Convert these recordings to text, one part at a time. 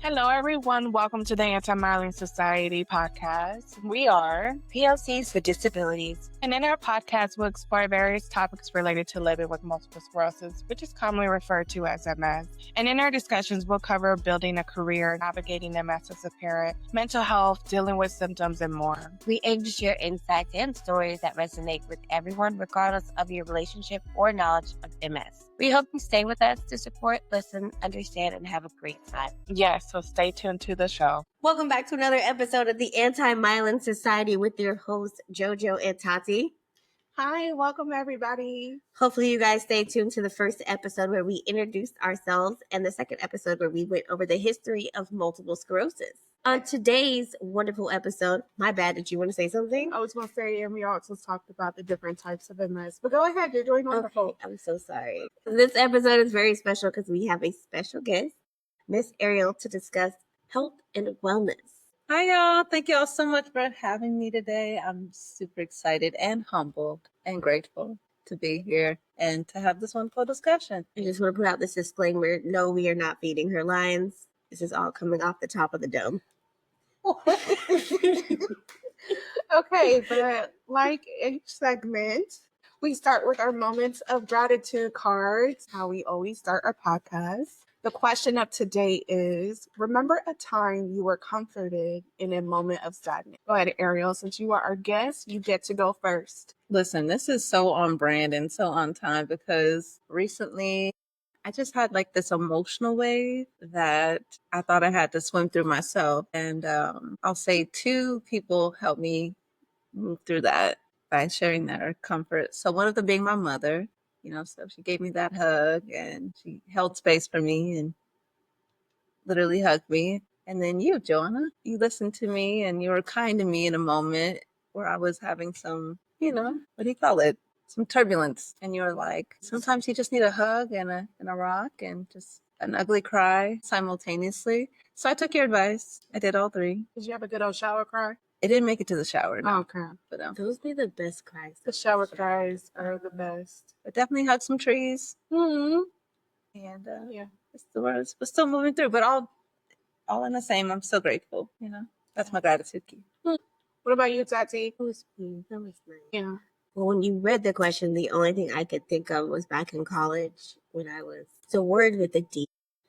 Hello, everyone. Welcome to the Anti-Myelin Society podcast. We are PLCs for disabilities. And in our podcast, we'll explore various topics related to living with multiple sclerosis, which is commonly referred to as MS. And in our discussions, we'll cover building a career, navigating MS as a parent, mental health, dealing with symptoms, and more. We aim to share insights and stories that resonate with everyone, regardless of your relationship or knowledge of MS. We hope you stay with us to support, listen, understand, and have a great time. Yes, so stay tuned to the show. Welcome back to another episode of the Anti-Myelin Society with your hosts, JoJo and Taty. Hi, welcome everybody. Hopefully you guys stay tuned to the first episode where we introduced ourselves and the second episode where we went over the history of multiple sclerosis. On today's wonderful episode, my bad, did you want to say something? I was going to say, and we also talked about the different types of MS, but go ahead, you're doing wonderful. Okay, I'm so sorry. This episode is very special because we have a special guest, Miss Ariel, to discuss health and wellness. Hi, y'all. Thank y'all so much for having me today. I'm super excited and humbled and grateful to be here and to have this wonderful discussion. I just want to put out this disclaimer. No, we are not feeding her lines. This is all coming off the top of the dome. Okay, but like each segment, we start with our moments of gratitude cards, how we always start our podcast. The question of today is, remember a time you were comforted in a moment of sadness? Go ahead, Ariel. Since you are our guest, you get to go first. Listen, this is so on brand and so on time because recently I just had like this emotional wave that I thought I had to swim through myself. And I'll say two people helped me move through that by sharing their comfort. So one of them being my mother. So she gave me that hug and she held space for me and literally hugged me. And then you, Joanna, you listened to me and you were kind to me in a moment where I was having some, what do you call it? Some turbulence. And you were like, sometimes you just need a hug and a rock and just an ugly cry simultaneously. So I took your advice. I did all three. Did you have a good old shower cry? It didn't make it to the shower. No. Okay. But, those be the best cries. The shower cries are the best. But definitely hugged some trees. Mm-hmm. And yeah, we're still moving through, but all in the same. I'm so grateful. That's my gratitude key. What about you, Taty? That was nice. Yeah. Well, when you read the question, the only thing I could think of was back in college when it's a word with a D.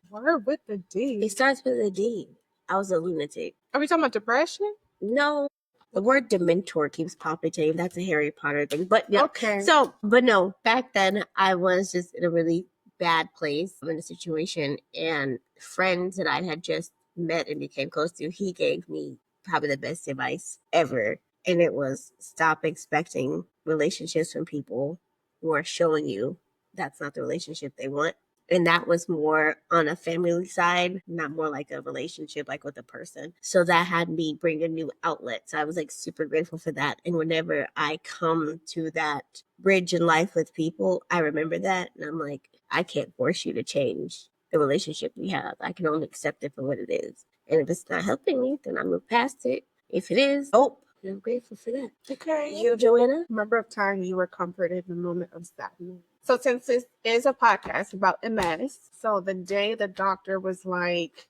Word with the D? It starts with a D. I was a lunatic. Are we talking about depression? No. The word Dementor keeps popping to you. That's a Harry Potter thing. But yeah. Okay. But no, back then I was just in a really bad place in a situation, and friends that I had just met and became close to, he gave me probably the best advice ever. And it was stop expecting relationships from people who are showing you that's not the relationship they want. And that was more on a family side, not more like a relationship, like with a person. So that had me bring a new outlet. So I was like super grateful for that. And whenever I come to that bridge in life with people, I remember that. And I'm like, I can't force you to change the relationship we have. I can only accept it for what it is. And if it's not helping me, then I move past it. If it is, I'm grateful for that. Okay. You, Joanna? Remember a time you were comforted in a moment of sadness? So since this is a podcast about MS, so the day the doctor was like,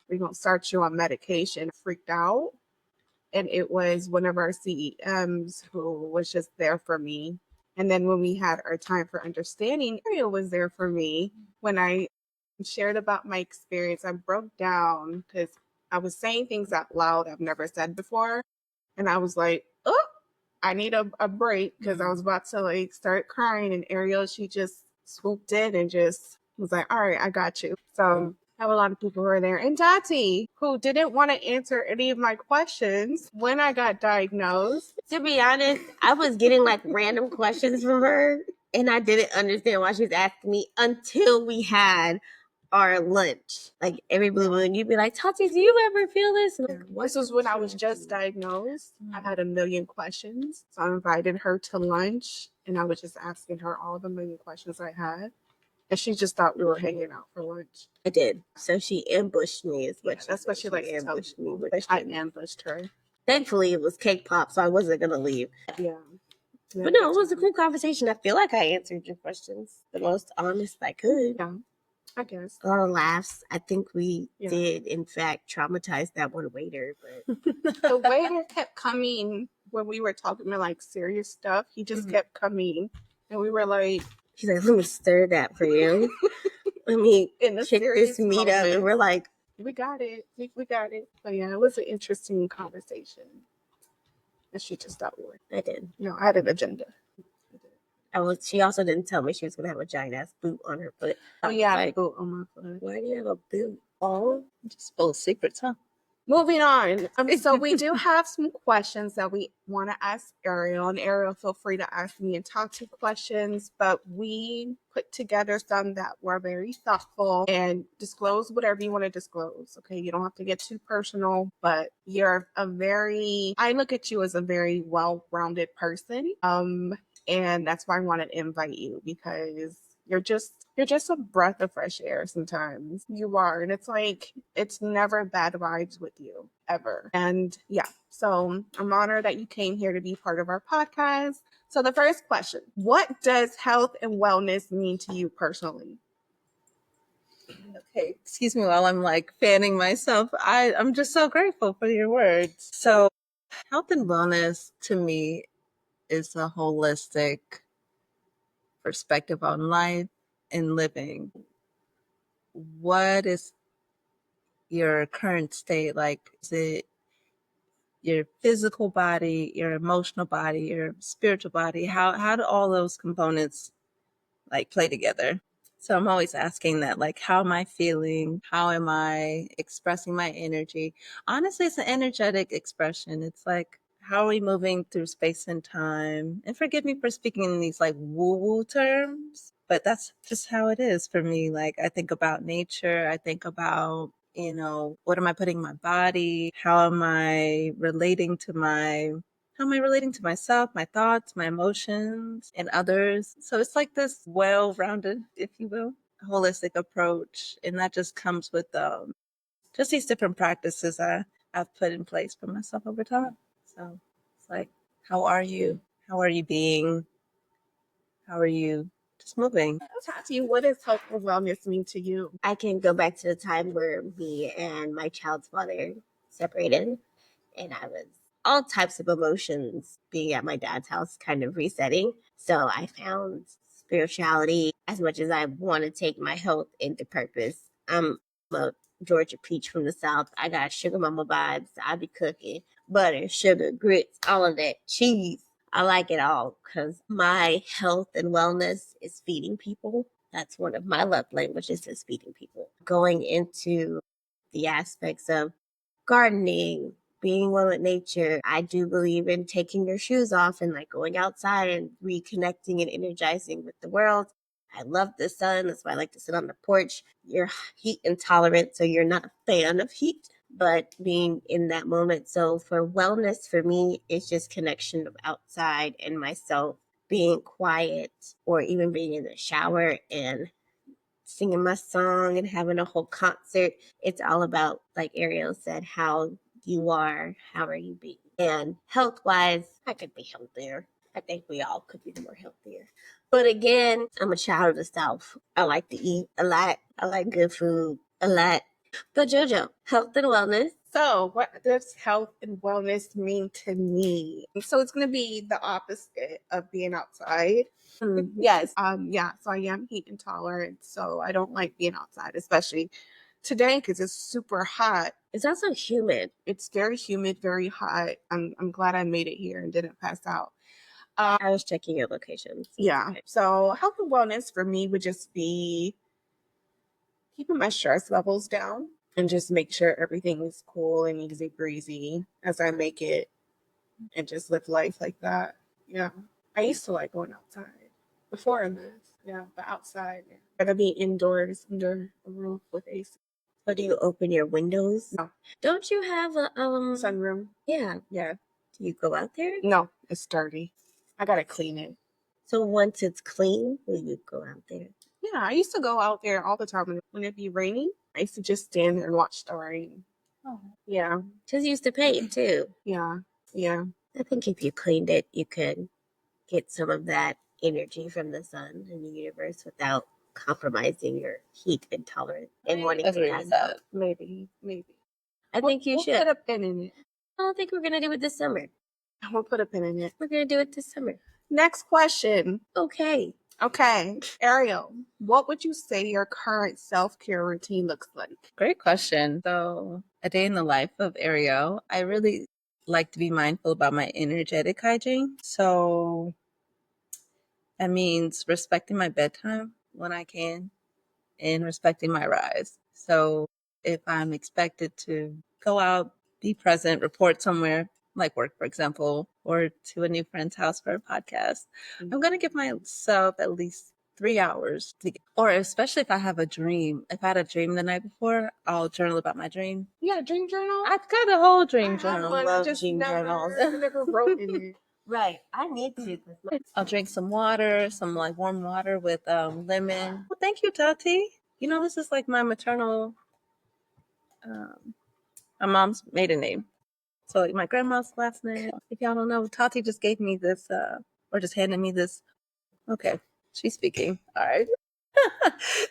we're going to start you on medication, I freaked out. And it was one of our CEMs who was just there for me. And then when we had our time for understanding, Ariel was there for me. When I shared about my experience, I broke down because I was saying things out loud I've never said before. And I was like, oh, I need a break because I was about to start crying. And Ariel, she just swooped in and just was like, all right, I got you. So I have a lot of people who are there. And Taty, who didn't want to answer any of my questions when I got diagnosed. To be honest, I was getting random questions from her. And I didn't understand why she was asking me until we had our lunch. Every blue moon, you'd be like, Taty, do you ever feel this? This was when I was just diagnosed. I had a million questions. So I invited her to lunch and I was just asking her all the million questions I had. And she just thought we were hanging out for lunch. I did. So she ambushed me. That's what she likes to tell me. I ambushed her. Thankfully, it was cake pop, so I wasn't going to leave. Yeah. But no, it was a cool conversation. I feel like I answered your questions the most honest I could. Yeah. I guess. A lot of laughs. I think we Yeah. did, in fact, traumatize that one waiter. But The waiter kept coming when we were talking about like serious stuff. He just kept coming, and we were like, she's like, "Let me stir that for you. Let me in the kick serious this meat up." And moment. we're like, We got it. We got it. But yeah, it was an interesting conversation. And she just stopped working. I did. No, I had an agenda. She also didn't tell me she was gonna have a giant ass boot on her foot. Oh yeah, like, boot on my foot. why do you have a boot? Oh, Just full of secrets, huh? moving on. So we do have some questions that we want to ask Ariel, and Ariel, feel free to ask me and Taty questions. But we put together some that were very thoughtful and disclose whatever you want to disclose. Okay, you don't have to get too personal, but I look at you as a very well-rounded person. And that's why I want to invite you, because you're just a breath of fresh air sometimes. You are. And it's like, it's never bad vibes with you, ever. And yeah, so I'm honored that you came here to be part of our podcast. So the first question, what does health and wellness mean to you personally? Okay, excuse me while I'm like fanning myself. I'm just so grateful for your words. So, health and wellness to me is a holistic perspective on life and living. What is your current state like? Is it your physical body, your emotional body, your spiritual body? How do all those components like play together? So I'm always asking that, like, how am I feeling? How am I expressing my energy? Honestly, it's an energetic expression. It's like, how are we moving through space and time? And forgive me for speaking in these like woo-woo terms, but that's just how it is for me. Like, I think about nature. I think about, what am I putting in my body? How am I relating to myself, my thoughts, my emotions, and others? So it's like this well-rounded, if you will, holistic approach. And that just comes with just these different practices I've put in place for myself over time. So it's like, how are you? How are you being? How are you just moving? Taty, what does health and wellness mean to you? I can go back to the time where me and my child's father separated, and I was all types of emotions being at my dad's house, kind of resetting. So I found spirituality. As much as I want to take my health into purpose, I'm a Georgia peach from the South. I got sugar mama vibes. I be cooking butter, sugar, grits, all of that, cheese. I like it all because my health and wellness is feeding people. That's one of my love languages, is feeding people. Going into the aspects of gardening, being one with nature. I do believe in taking your shoes off and like going outside and reconnecting and energizing with the world. I love the sun. That's why I like to sit on the porch. You're heat intolerant, so you're not a fan of heat, but being in that moment. So for wellness, for me, it's just connection of outside and myself, being quiet, or even being in the shower and singing my song and having a whole concert. It's all about, like Ariel said, how you are, how are you being. And health wise, I could be healthier. I think we all could be more healthier. But again, I'm a child of the South. I like to eat a lot. I like good food a lot. But JoJo, health and wellness. So, what does health and wellness mean to me? So, it's going to be the opposite of being outside. Yes. Yeah. So, I am heat intolerant. So, I don't like being outside, especially today because it's super hot. It's also humid. It's very humid, very hot. I'm glad I made it here and didn't pass out. I was checking your location. Yeah. So, health and wellness for me would just be keeping my stress levels down and just make sure everything is cool and easy breezy as I make it and just live life like that. Yeah. I used to like going outside before this. Yeah, but outside, yeah. Gotta be indoors under a roof with AC. Or do you open your windows? No. Don't you have a Sunroom? Yeah. Yeah. Do you go out there? No, it's dirty. I gotta clean it. So once it's clean, will you go out there? Yeah, I used to go out there all the time when it'd be raining. I used to just stand there and watch the rain. Oh. Yeah. Just used to paint too. Yeah. Yeah. I think if you cleaned it, you could get some of that energy from the sun and the universe without compromising your heat intolerance and wanting to agree pass with that. out. Maybe. I think you We'll should. put a pin in it. I don't think we're gonna do it this summer. We'll put a pin in it. We're gonna do it this summer. Next question. Okay. Okay, Ariel, what would you say your current self-care routine looks like? Great question. So, a day in the life of Ariel, I really like to be mindful about my energetic hygiene. So, that means respecting my bedtime when I can and respecting my rise. So, if I'm expected to go out, be present, report somewhere, like work, for example, or to a new friend's house for a podcast, I'm going to give myself at least 3 hours or especially if I have a dream. If I had a dream the night before, I'll journal about my dream. Yeah, dream journal. I've got a whole dream I journal. love just dream never, journals. never wrote in it. Right. I need to. I'll drink some water, some like warm water with lemon. Well, thank you, Tati. You know, this is like my maternal, my mom's maiden name. So like my grandma's last name. If y'all don't know, Tati just gave me this, or just handed me this. Okay, she's speaking. All right.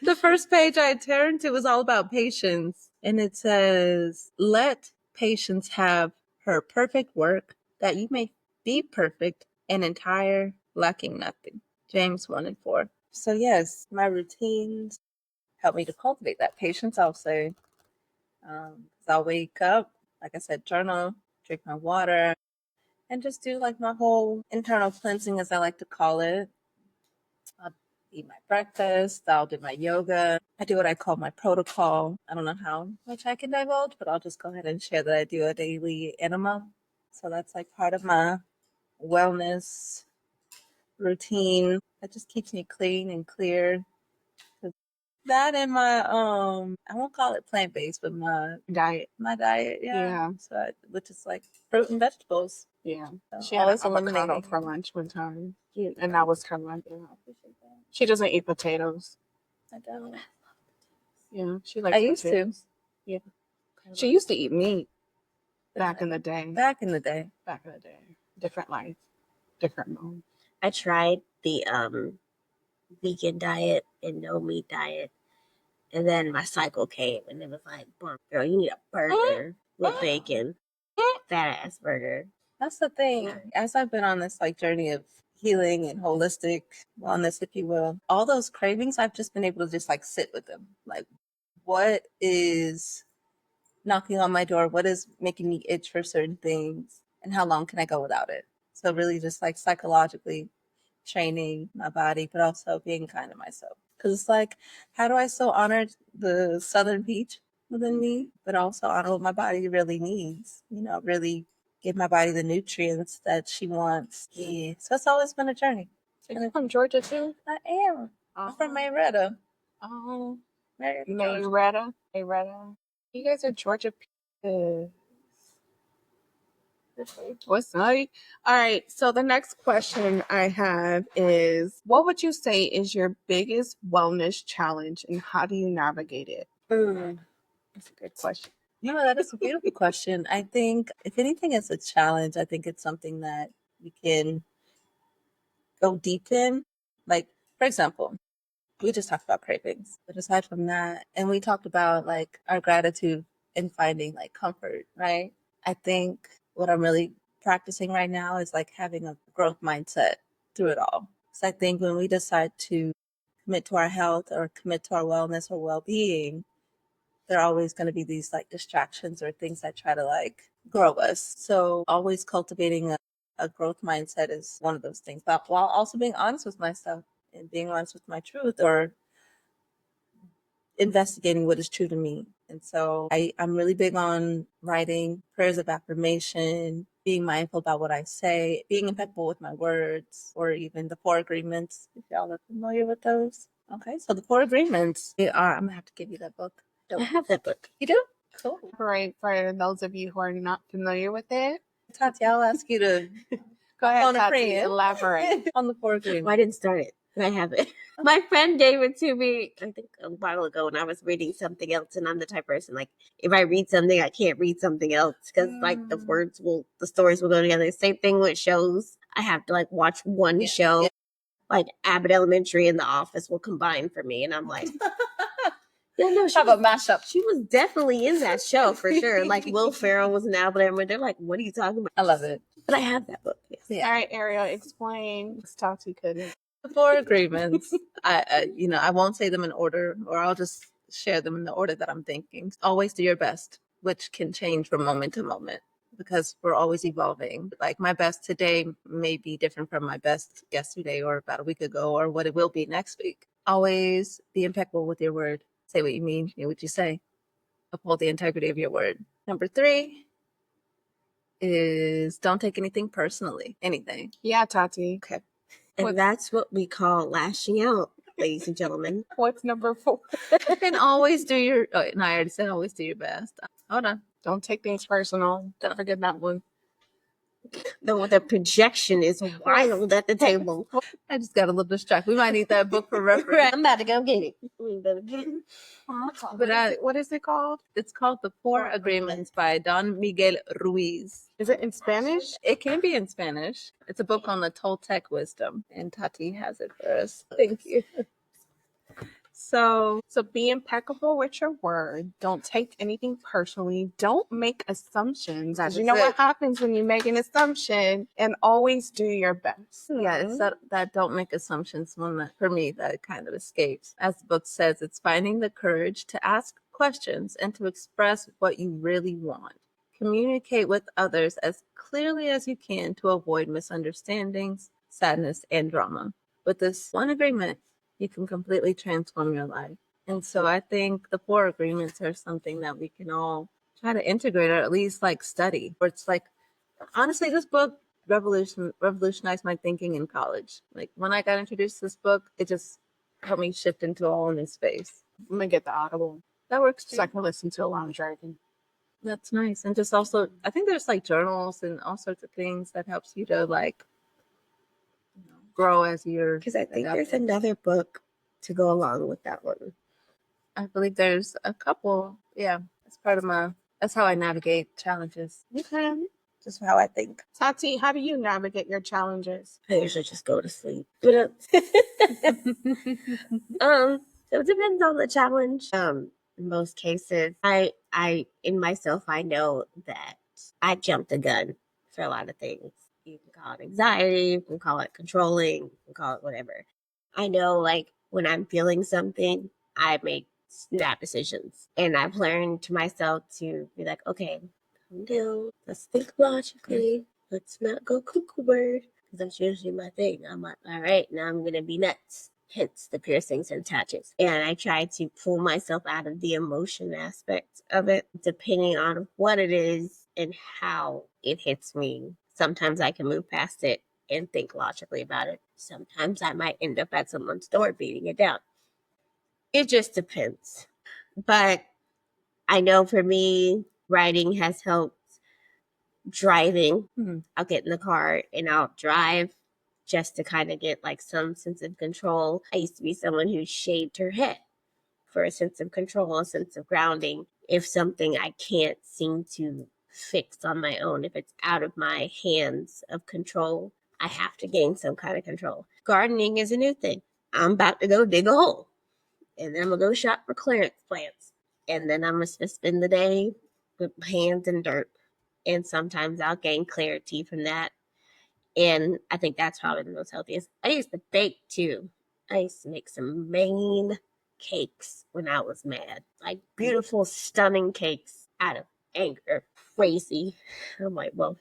The first page I turned to was all about patience. And it says, let patience have her perfect work, that you may be perfect and entire, lacking nothing. James 1 and 4. So yes, my routines help me to cultivate that patience, I'll say. I'll wake up, like I said, journal, drink my water, and just do like my whole internal cleansing, as I like to call it. I'll eat my breakfast. I'll do my yoga. I do what I call my protocol. I don't know how much I can divulge, but I'll just go ahead and share that I do a daily enema. So that's like part of my wellness routine. That just keeps me clean and clear. That and my I won't call it plant based, but my Diet. diet, yeah. So which is like fruit and vegetables. Yeah. So She had an always avocado eliminating. for lunch one time. And that was kind of like, she doesn't eat potatoes. I don't. Yeah, she likes I used potatoes. Yeah. She used to eat meat back in the day. Back in the day. Different life, different mode. I tried the vegan diet and no meat diet. And then my cycle came and it was like, girl, you need a burger with bacon. Fat ass burger. That's the thing. As I've been on this like journey of healing and holistic wellness, if you will, all those cravings, I've just been able to just like sit with them. Like, what is knocking on my door? What is making me itch for certain things? And how long can I go without it? So really just like psychologically training my body, but also being kind to myself. Because it's like, how do I still honor the Southern peach within me, but also honor what my body really needs? You know, really give my body the nutrients that she wants. Yeah. So it's always been a journey. Are you from Georgia too? I am. I'm from Marietta. Oh, Marietta. Marietta. You guys are Georgia people. What's up? All right. So the next question I have is, what would you say is your biggest wellness challenge, and how do you navigate it? That's a good question. No, that is a beautiful question. I think if anything is a challenge, I think it's something that we can go deep in. Like, for example, we just talked about cravings, but aside from that, and we talked about like our gratitude in finding like comfort, right? I think what I'm really practicing right now is like having a growth mindset through it all. So I think when we decide to commit to our health or commit to our wellness or well-being, there are always going to be these like distractions or things that try to like grow us. So always cultivating a growth mindset is one of those things, but while also being honest with myself and being honest with my truth or investigating what is true to me. And so I'm really big on writing prayers of affirmation, being mindful about what I say, being impeccable with my words, or even the 4 agreements, if y'all are familiar with those. Okay, so the 4 agreements, I'm going to have to give you that book. I have that book. You do? Cool. Right. For those of you who are not familiar with it, Tati, I'll ask you to go ahead, phone a Tati, friend. elaborate. On the 4 agreements. Well, I didn't start it, but I have it. My friend gave it to me, I think a while ago when I was reading something else. And I'm the type of person, like, if I read something, I can't read something else because, like, the stories will go together. Same thing with shows. I have to, like, watch one show. like Abbott Elementary and The Office will combine for me. And I'm like, yeah, no, Have a mashup. she was definitely in that show for sure. Like Will Ferrell was in Abbott Elementary. They're like, what are you talking about? I love it. But I have that book. Yes. Yeah. All right, Ariel, explain. Taty couldn't. The 4 agreements. I won't say them in order, or I'll just share them in the order that I'm thinking. Always do your best, which can change from moment to moment because we're always evolving. Like my best today may be different from my best yesterday or about a week ago or what it will be next week. Always be impeccable with your word. Say what you mean, mean what you say. Uphold the integrity of your word. Number 3 is don't take anything personally. Anything. Yeah, Taty. Okay. And that's what we call lashing out, ladies and gentlemen. What's number 4? You can always do your. Oh, no, I already said always do your best. Hold on. Don't take things personal. Don't forget that one. The projection is wild at the table. I just got a little distracted. We might need that book for reference. I'm about to go get it. What is it called? It's called The 4 Agreements by Don Miguel Ruiz. Is it in Spanish? It can be in Spanish. It's a book on the Toltec wisdom, and Taty has it for us. Thank you. So be impeccable with your word. Don't take anything personally. Don't make assumptions. As you know what happens when you make an assumption, and always do your best. yeah, it's that don't make assumptions one that for me that kind of escapes. As the book says, it's finding the courage to ask questions and to express what you really want. Communicate with others as clearly as you can to avoid misunderstandings, sadness, and drama. With this one agreement, you can completely transform your life. And so I think the 4 agreements are something that we can all try to integrate or at least like study. Or it's like, honestly, this book revolutionized my thinking in college. Like when I got introduced to this book, it just helped me shift into a whole new space. I'm going to get the Audible. That works too. So I can listen to it while I'm driving. That's nice. And just also, I think there's like journals and all sorts of things that helps you to like grow as you're. Because I think there's another book to go along with that one. I believe there's a couple. Yeah, that's how I navigate challenges. Okay. Just how I think. Taty, how do you navigate your challenges? I usually just go to sleep. But, so it depends on the challenge. In most cases, I in myself, I know that I jumped the gun for a lot of things. You can call it anxiety, you can call it controlling, you can call it whatever. I know, like, when I'm feeling something, I make snap decisions. And I've learned to myself to be like, okay, calm down. Let's think logically. Let's not go cuckoo bird. Because that's usually my thing. I'm like, all right, now I'm going to be nuts. Hence the piercings and tattoos. And I try to pull myself out of the emotion aspect of it, depending on what it is and how it hits me. Sometimes I can move past it and think logically about it. Sometimes I might end up at someone's door beating it down. It just depends. But I know for me, writing has helped. Driving, I'll get in the car and I'll drive just to kind of get like some sense of control. I used to be someone who shaved her head for a sense of control, a sense of grounding. If something I can't seem to fix on my own, if it's out of my hands of control, I have to gain some kind of control. Gardening is a new thing. I'm about to go dig a hole, and then I'm going to go shop for clearance plants, and then I'm going to spend the day with hands in dirt. And sometimes I'll gain clarity from that. And I think that's probably the most healthiest. I used to bake too. I used to make some mean cakes when I was mad. Like beautiful, stunning cakes out of anger. Crazy. I'm like, well,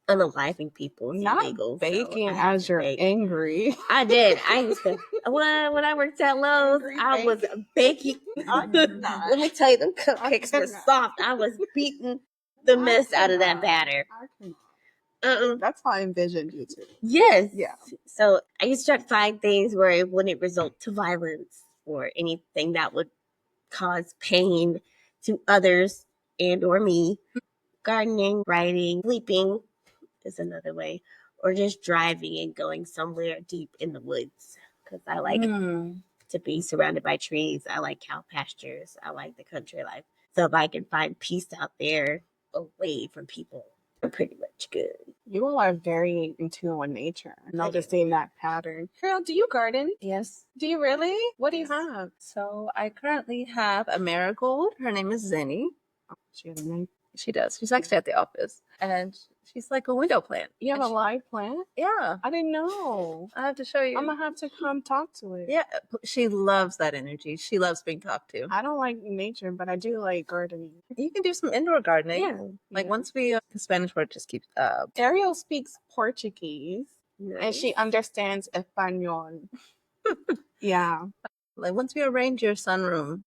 unaliving people. Not illegal, baking as you're angry. I did. I used to. When I worked at Lowe's, I was baking. Let me tell you, them cupcakes were soft. I was beating the mess out of that batter. That's how I envisioned you too. Yes. Yeah. So I used to try to find things where it wouldn't result to violence or anything that would cause pain to others and or me. Gardening, writing, sleeping is another way. Or just driving and going somewhere deep in the woods. Because I like to be surrounded by trees. I like cow pastures. I like the country life. So if I can find peace out there, away from people, I'm pretty much good. You all are very in tune with nature. Noticing that pattern. Girl, do you garden? Yes. Do you really? What do you have? So I currently have a marigold. Her name is Zenny. She has a name. She does. She's actually at the office. And she's like a window plant. You have a live plant? Yeah. I didn't know. I have to show you. I'm gonna have to come talk to it. Yeah. She loves that energy. She loves being talked to. I don't like nature, but I do like gardening. You can do some indoor gardening. Yeah. Like once we, the Spanish word just keeps, Ariel speaks Portuguese and Nice. she understands Espanol. Yeah. like once we arrange your sunroom,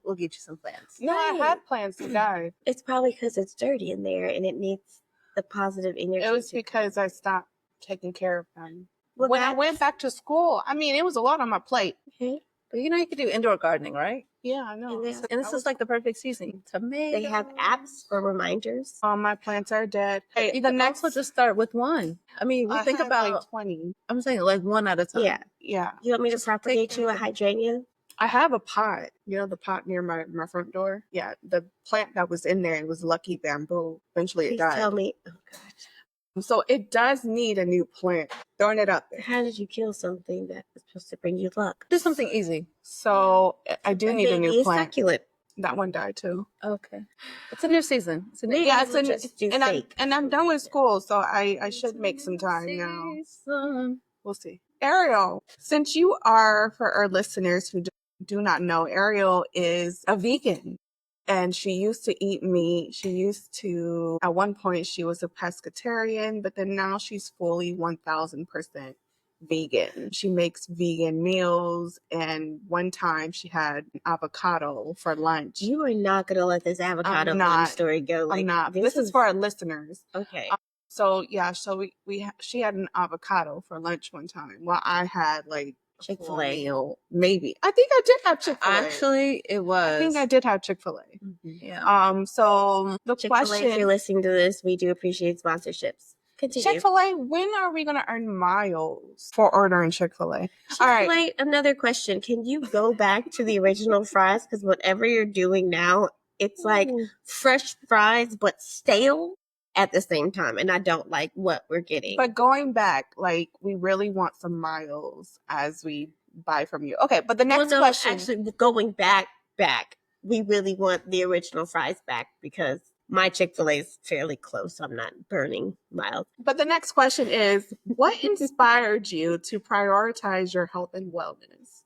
we'll get you some plants. No, I had plans to die. It's probably because it's dirty in there and it needs the positive energy. It was because I stopped taking care of them. Well, When I went back to school, I mean, it was a lot on my plate. Okay. But you know, you could do indoor gardening, right? Yeah, I know. And this is like the perfect season. Tomatoes. They have apps for reminders. All my plants are dead. Hey, You the can next also just start with one. I mean, we I think had about like 20. I'm saying like one at a time. Yeah. Yeah. You want me to Just propagate take- you a hydrangea? I have a pot. You know the pot near my front door? Yeah. The plant that was in there, it was lucky bamboo. Eventually it Please died. tell me. Oh, God. So it does need a new plant. Throwing it up there. How did you kill something that was supposed to bring you luck? Do something easy. So I do need a Maybe new plant. succulent. That one died too. Okay. It's a new season. It's a new Maybe Yeah, we'll just do and fake. I'm done with school, so I should make some time now. season. We'll see. Ariel, since you are, for our listeners who do not know, Ariel is a vegan and she used to eat meat. She used to, at one point, she was a pescatarian, but then now she's fully 1000% vegan. She makes vegan meals, and one time she had avocado for lunch. You are not going to let this avocado not. story go. Like, I'm not. This is for our listeners. Okay. So yeah, so she had an avocado for lunch one time, while I had like a full Chick-fil-A. meal, maybe. I think I did have Chick-fil-A. Actually, it was. I think I did have Chick-fil-A. Yeah. So the Chick-fil-A, if you're question, listening to this, we do appreciate sponsorships. Continue. Chick-fil-A, when are we gonna earn miles for ordering Chick-fil-A? All right. Chick-fil-A, another question. Can you go back to the original fries? Because whatever you're doing now, it's like fresh fries, but stale at the same time. And I don't like what we're getting. But going back, like we really want some miles as we buy from you. Okay, but the next question. Actually, going back, we really want the original fries back because my Chick-fil-A is fairly close. I'm not burning miles. But the next question is, what inspired you to prioritize your health and wellness?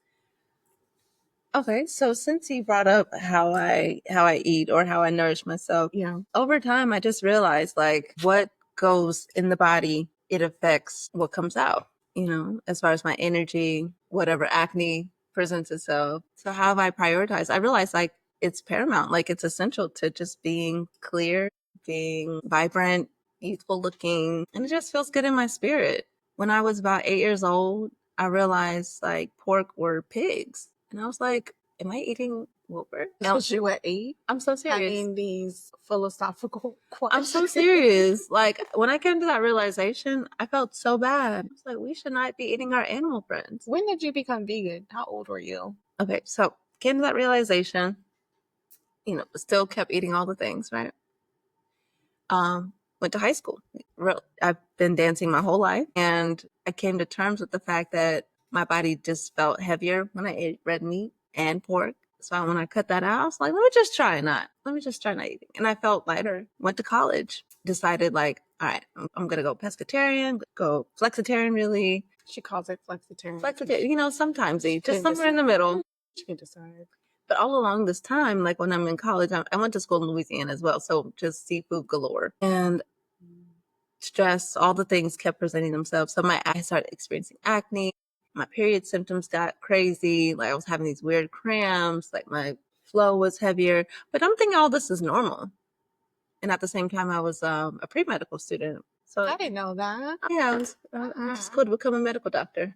Okay, so since you brought up how I eat or how I nourish myself, Yeah. over time I just realized like what goes in the body, it affects what comes out, you know, as far as my energy, whatever acne presents itself. So how have I prioritized? I realized like it's paramount, like it's essential to just being clear, being vibrant, youthful looking, and it just feels good in my spirit. When I was about 8 years old, I realized like pork were pigs. And I was like, am I eating Wilbur? Now you at 8? I'm so serious. Having these philosophical I'm questions. so serious. Like when I came to that realization, I felt so bad. I was like, we should not be eating our animal friends. When did you become vegan? How old were you? Okay, so came to that realization, you know, still kept eating all the things, right? Went to high school. I've been dancing my whole life, and I came to terms with the fact that my body just felt heavier when I ate red meat and pork. So when I cut that out, I was like, let me just try not eating. And I felt lighter. Went to college, decided like, all right, I'm going to go pescatarian, go flexitarian really. She calls it flexitarian. Flexitarian, you know, sometimes eat, just Can somewhere in the middle. She can decide. But all along this time, like when I'm in college, I went to school in Louisiana as well. So just seafood galore. And stress, all the things kept presenting themselves. So I started experiencing acne. My period symptoms got crazy. Like I was having these weird cramps. Like my flow was heavier. But I'm thinking all this is normal. And at the same time, I was a pre-medical student. So I didn't know that. yeah, I just could become a medical doctor.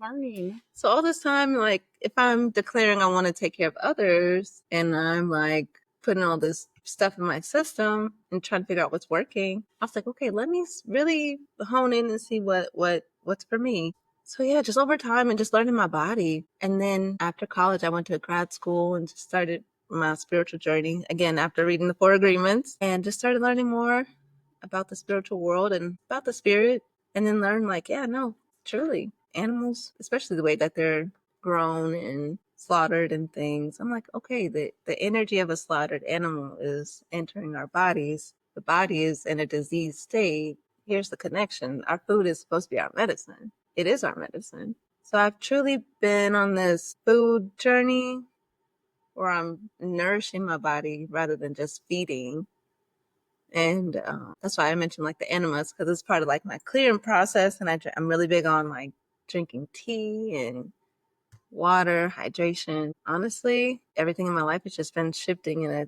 Learning. So all this time, like if I'm declaring I want to take care of others and I'm like putting all this stuff in my system and trying to figure out what's working, I was like, okay, let me really hone in and see what's for me. So yeah, just over time and just learning my body. And then after college, I went to grad school and just started my spiritual journey again after reading the 4 Agreements and just started learning more about the spiritual world and about the spirit, and then learn like, yeah, no, truly, animals, especially the way that they're grown and slaughtered and things. I'm like, okay, the energy of a slaughtered animal is entering our bodies. The body is in a diseased state. Here's the connection. Our food is supposed to be our medicine. It is our medicine. So I've truly been on this food journey where I'm nourishing my body rather than just feeding. And that's why I mentioned like the enemas, because it's part of like my clearing process. And I'm really big on like drinking tea and water, hydration. Honestly, everything in my life has just been shifting in a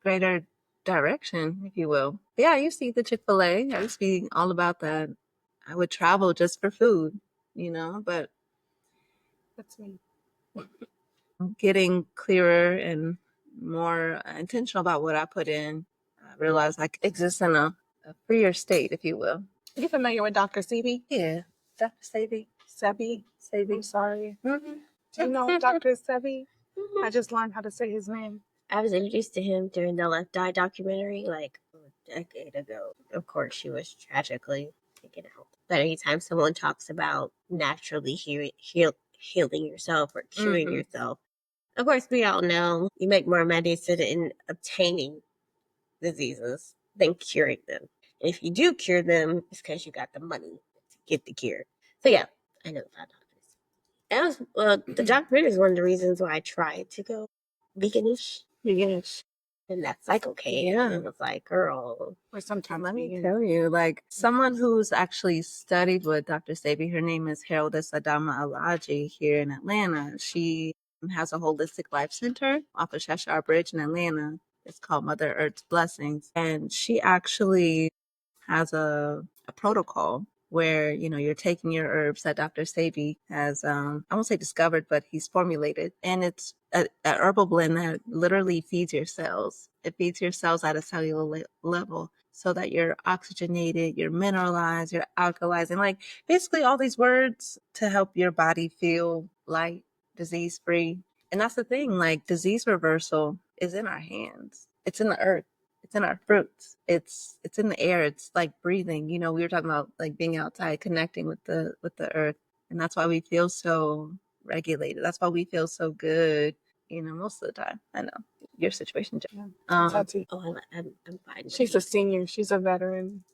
greater direction, if you will. But yeah, I used to eat the Chick-fil-A. I used to be all about that. I would travel just for food, but That's me. getting clearer and more intentional about what I put in, I realized I exist in a freer state, if you will. You familiar with Dr. Sebi? Yeah. Dr. Sebi. Sebi? Sebi. I'm sorry. Mm-hmm. Do you know Dr. Sebi? I just learned how to say his name. I was introduced to him during the Left Eye documentary like a decade ago. Of course, she was tragically taken out. But anytime someone talks about naturally healing yourself or curing yourself, of course, we all know you make more money in obtaining diseases than curing them. And if you do cure them, it's because you got the money to get the cure. So yeah, I know about doctors. That was the documentary is one of the reasons why I tried to go veganish. Yes. And that cycle came. Yeah. And it was like, girl. Or sometimes Let me tell you, like someone who's actually studied with Dr. Sebi, her name is Heraldess Adama Alaji here in Atlanta. She has a holistic life center off of Cheshire Bridge in Atlanta. It's called Mother Earth's Blessings. And she actually has a protocol where, you're taking your herbs that Dr. Sebi has, I won't say discovered, but he's formulated. And it's a herbal blend that literally feeds your cells. It feeds your cells at a cellular level so that you're oxygenated, you're mineralized, you're alkalized, and like basically all these words to help your body feel light, disease free. And that's the thing, like disease reversal is in our hands. It's in the earth. It's in our fruits. It's in the air. It's like breathing. We were talking about like being outside, connecting with the earth. And that's why we feel so regulated. That's why we feel so good, most of the time. I know your situation, Jen. Taty. Oh, I'm fine. She's a senior. She's a veteran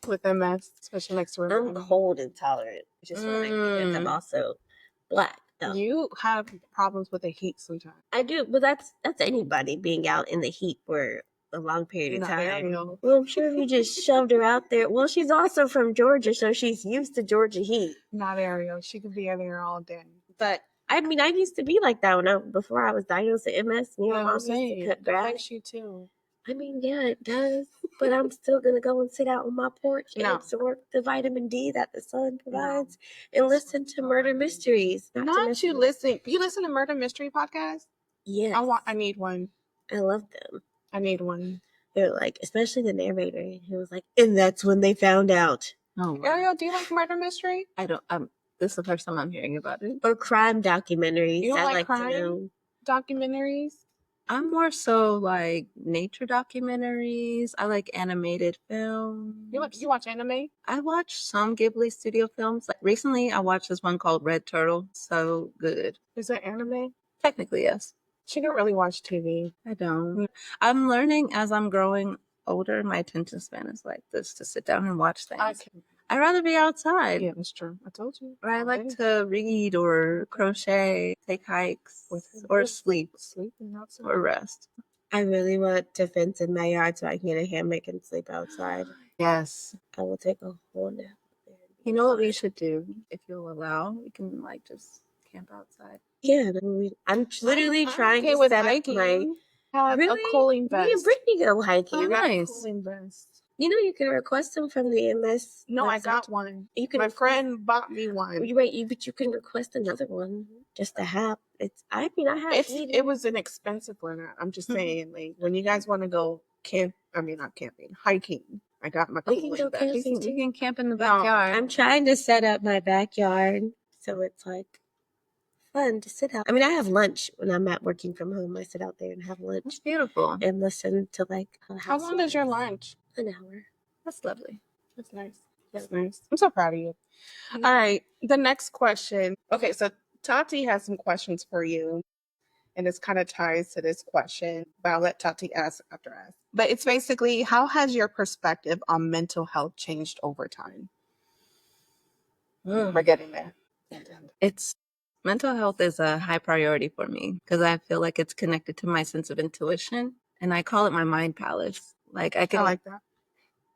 with MS, especially next to her. I'm cold intolerant, which is fine because I'm also black. So. You have problems with the heat sometimes. I do, but that's anybody being out in the heat for a long period of time. Ariel. Well, I'm sure if you just shoved her out there. Well, she's also from Georgia, so she's used to Georgia heat. Not Ariel. She could be out there all day. But I mean, I used to be like that before I was diagnosed with MS. Me and my mom used to cut grass. Likes you too. I mean, yeah, it does. But I'm still gonna go and sit out on my porch and absorb the vitamin D that the sun provides and listen to murder mysteries. Not you listen. You listen to murder mystery podcasts? Yes. I need one. I love them. I need one. They're like, especially the narrator. He was like, and that's when they found out. Oh, wow. Ariel, do you like murder mystery? I don't. This is the first time I'm hearing about it. Or crime documentaries. You don't like crime to know. documentaries? I'm more so like nature documentaries. I like animated films. You watch anime? I watch some Ghibli studio films. Like recently, I watched this one called Red Turtle. So good. Is that anime? Technically, yes. She don't really watch TV. I don't. I'm learning as I'm growing older. My attention span is like this to sit down and watch things. I'd rather be outside. Yeah, that's true. I told you. Or I like to read or crochet, take hikes, or sleep. Sleeping outside. Or rest. I really want to fence in my yard so I can get a hammock and sleep outside. Yes. I will take a whole nap. You know what we should do? If you'll allow, we can like just camp outside. Yeah, I'm literally trying to set up my... Have a cooling vest. Me and Brittany go hiking. Oh, nice. Cooling vest. You know, you can request them from the MS. No, website. I got one. You can. My friend bought me one. But you can request another one just to have. I have. It was an expensive one. I'm just saying, like when you guys want to go not camping, hiking. I got my cooling vest. You can camp in the backyard. I'm trying to set up my backyard so it's like fun to sit out. I mean, I have lunch when I'm at working from home. I sit out there and have lunch. It's beautiful. And listen to like how long is your lunch? An hour. That's lovely. That's nice. That's nice. I'm so proud of you. All right. The next question. Okay, so Tati has some questions for you. And this kind of ties to this question, but I'll let Tati ask after I ask. But it's basically, how has your perspective on mental health changed over time? We're getting there. It's mental health is a high priority for me because I feel like it's connected to my sense of intuition, and I call it my mind palace. Like I can, I like that.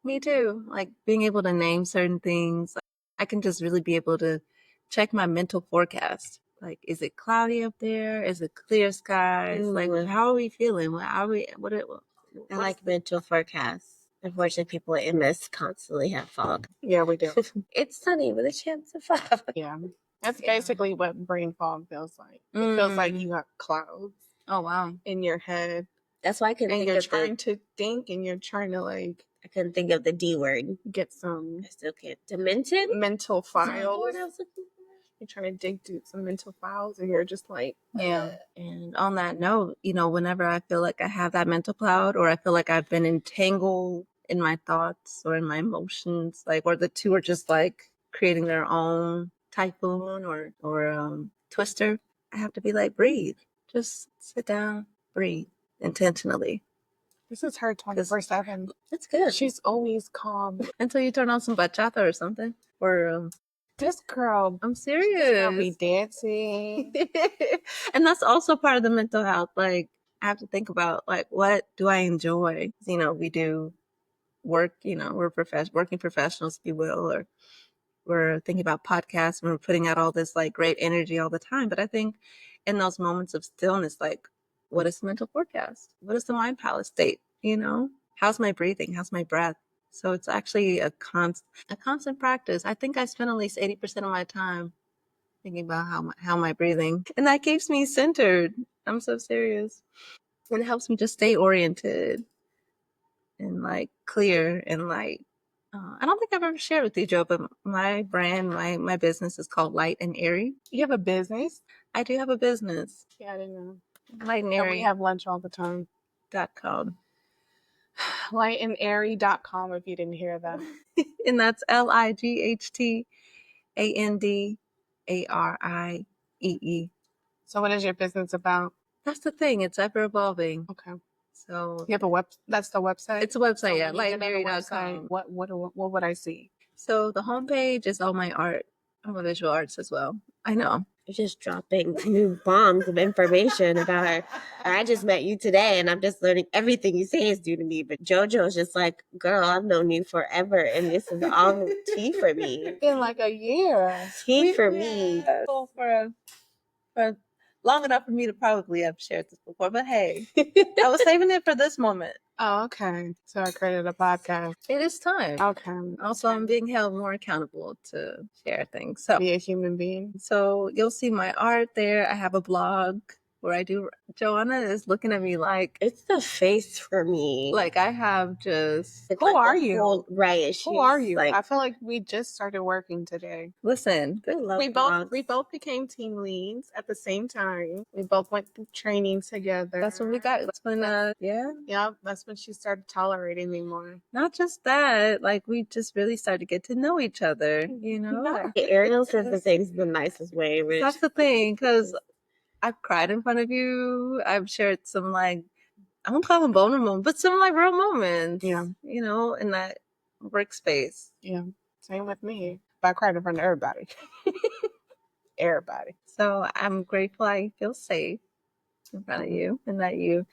me too. Like being able to name certain things, I can just really be able to check my mental forecast. Like, is it cloudy up there? Is it clear skies? Like, how are we feeling? What are we? I like mental forecasts. Unfortunately, people with MS constantly have fog. Yeah, we do. It's sunny with a chance of fog. Yeah. That's basically what brain fog feels like. It feels like you got clouds. Oh, wow. In your head. That's why I couldn't and think you're of trying to think and you're trying to like I couldn't think of the D word. get some I still can't. Demented? mental Is that the files. word I was looking for? You're trying to dig through some mental files and you're just like, Yeah. And on that note, whenever I feel like I have that mental cloud or I feel like I've been entangled in my thoughts or in my emotions, like, or the two are just like creating their own typhoon or twister, I have to be like, breathe. Just sit down, breathe intentionally. this is her 24/7. That's good. She's always calm. Until you turn on some bachata or something. Or This girl, I'm this girl be serious. dancing. And that's also part of the mental health. Like, I have to think about, like, what do I enjoy? We do work, we're working professionals, if you will, or we're thinking about podcasts and we're putting out all this like great energy all the time. But I think in those moments of stillness, like, what is the mental forecast? What is the mind palace state? How's my breathing? How's my breath? So it's actually a constant practice. I think I spend at least 80% of my time thinking about how am I breathing, and that keeps me centered. I'm so serious, and it helps me just stay oriented and like clear and like. I don't think I've ever shared with you, Joe, but my brand, my business is called Light and Airy. You have a business? I do have a business. Yeah, I didn't know. Light and And we Airy. have lunch all the time. .com. Lightandairy.com if you didn't hear that. And that's LIGHTANDARIEE. So what is your business about? That's the thing. It's ever evolving. Okay. So You have a that's the website? it's a website, So yeah, when you get on the lightandairy.com. website, what would I see? So the homepage is all my art. I'm a visual artist as well. I know. You're just dropping new bombs of information about her. I just met you today and I'm just learning everything you say is new to me. But JoJo's just like, girl, I've known you forever and this is all tea for me. It's been like a year. Tea for me. For long enough for me to probably have shared this before, but hey, I was saving it for this moment. Oh, okay. So I created a podcast. It is time. Okay. Also, I'm being held more accountable to share things. So Be a human being. So you'll see my art there. I have a blog where I do. Joanna is looking at me like it's the face for me. Like I have just. Who are you? Right. Who are you? Like, I feel like we just started working today. Listen, we both became team leads at the same time. We both went through training together. That's when we got. That's when yeah. That's when she started tolerating me more. Not just that, like we just really started to get to know each other. Ariel says the things the nicest way. That's the thing, because I've cried in front of you. I've shared some like, I don't call them vulnerable, but some like real moments. Yeah. In that workspace. Yeah. Same with me. But I cried in front of everybody. Everybody. So I'm grateful I feel safe in front of you and that you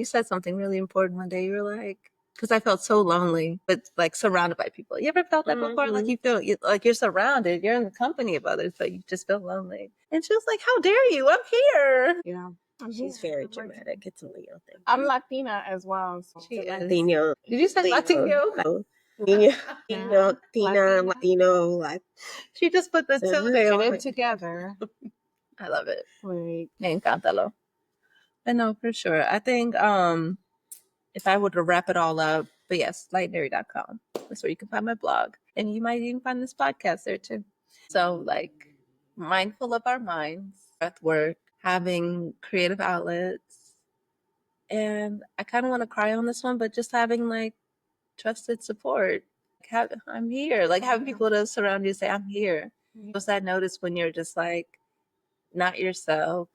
said something really important one day. You were like, because I felt so lonely, but like surrounded by people. You ever felt that before? Like you feel like you're surrounded, you're in the company of others, but you just feel lonely. And she was like, how dare you? I'm here. Yeah. She's very dramatic. It's a Leo thing. I'm Latina as well. So. She is. Latino. Did you say Latino? Latino. She just put the two together. I love it. Like, Me encantalo. I know for sure. I think if I were to wrap it all up, but yes, lightnary.com. That's where you can find my blog. And you might even find this podcast there too. So like mindful of our minds, breath work, having creative outlets. And I kind of want to cry on this one, but just having like trusted support. I'm here. Like having people to surround you say, I'm here. What's that notice when you're just like not yourself,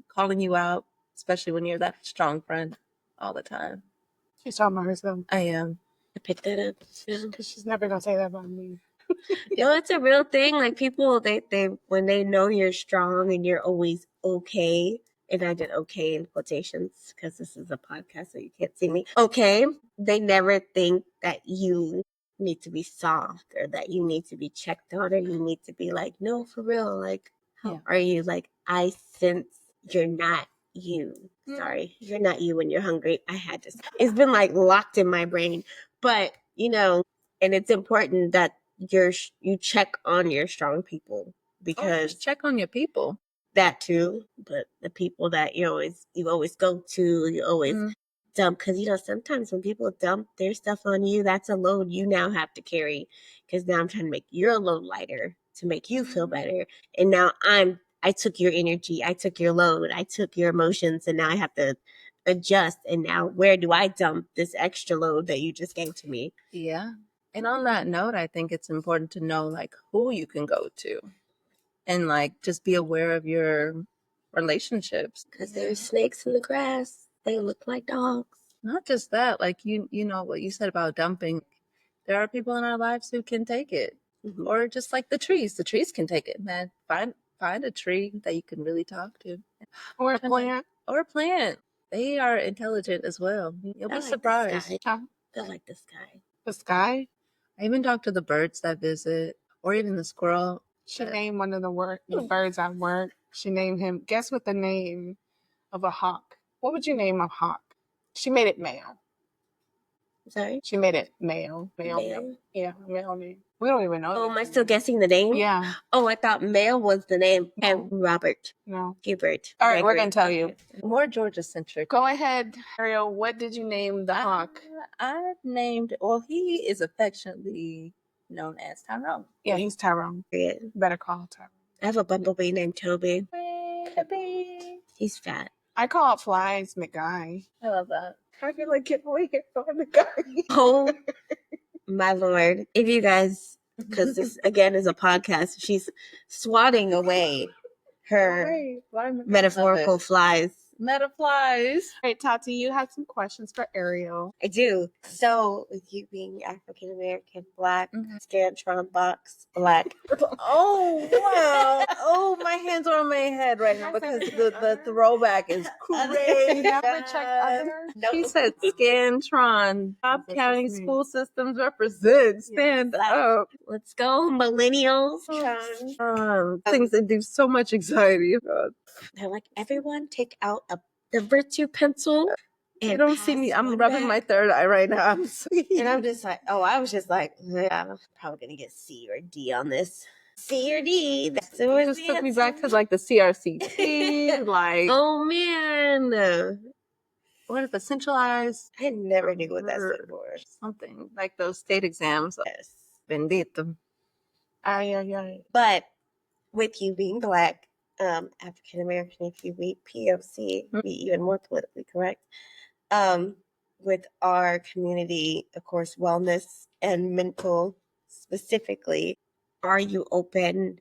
calling you out, especially when you're that strong friend all the time. She's talking about herself. I am. I picked that up. Because she's never going to say that about me. No, it's a real thing. Like people, they when they know you're strong and you're always okay, and I did okay in quotations because this is a podcast, so you can't see me. Okay, they never think that you need to be soft or that you need to be checked on or you need to be like, no, for real. Like, how are you? Like, I sense you're not you. Sorry, you're not you when you're hungry. I had to. It's been like locked in my brain, but and it's important that you check on your strong people because check on your people. That too, but the people that you always go to, you always dump, because sometimes when people dump their stuff on you, that's a load you now have to carry, because now I'm trying to make your load lighter to make you feel better, and now I took your energy, I took your load, I took your emotions, and now I have to adjust, and now where do I dump this extra load that you just gave to me? Yeah. And on that note, I think it's important to know like who you can go to and like just be aware of your relationships. Because there's snakes in the grass. They look like dogs. Not just that, like you know what you said about dumping. There are people in our lives who can take it. Or just like the trees can take it, man. Find a tree that you can really talk to. Or a plant. Or a plant. They are intelligent as well. You'll be surprised. I like the sky. The sky? I even talk to the birds that visit, or even the squirrel. She named one of the birds at work. She named him. Guess what the name of a hawk? What would you name a hawk? She made it male. Sorry? She made it male. Male. Yeah, male name. We don't even know. Oh, am I still guessing the name? Yeah. Oh, I thought male was the name. No. And Robert. No. Hubert. All right, we're going to tell you. More Georgia-centric. Go ahead, Ariel. What did you name the hawk? I've named, well, he is affectionately known as Tyrone. Yeah, he's Tyrone. Yeah. Better call Tyrone. I have a bumblebee named Toby. Toby. He's fat. I call flies McGuy. I love that. I feel like get away here from McGuy. Oh, my Lord. If you guys, because this, again, is a podcast, she's swatting away her metaphorical flies. Metaflies. All right, Tati, you have some questions for Ariel. I do. So, with you being African American, Black, Scantron box, Black. Oh, wow. Oh, my hands are on my head right now because the throwback is crazy. She said Scantron. Top County School Systems represent. Stand up. Let's go, millennials. Things that do so much anxiety. God. They're like, everyone take out the virtue pencil. And you don't see me. I'm rubbing my third eye right now. And I'm just like, I was just like, yeah, I'm probably going to get C or D on this. C or D. That's it just took me back to like the CRCT. Like, oh man. What is the centralized? I never knew what that stood for. Something like those state exams. Yes. Bendito. But with you being Black, African American, if you read POC, be even more politically correct. With our community, of course, wellness and mental specifically, are you open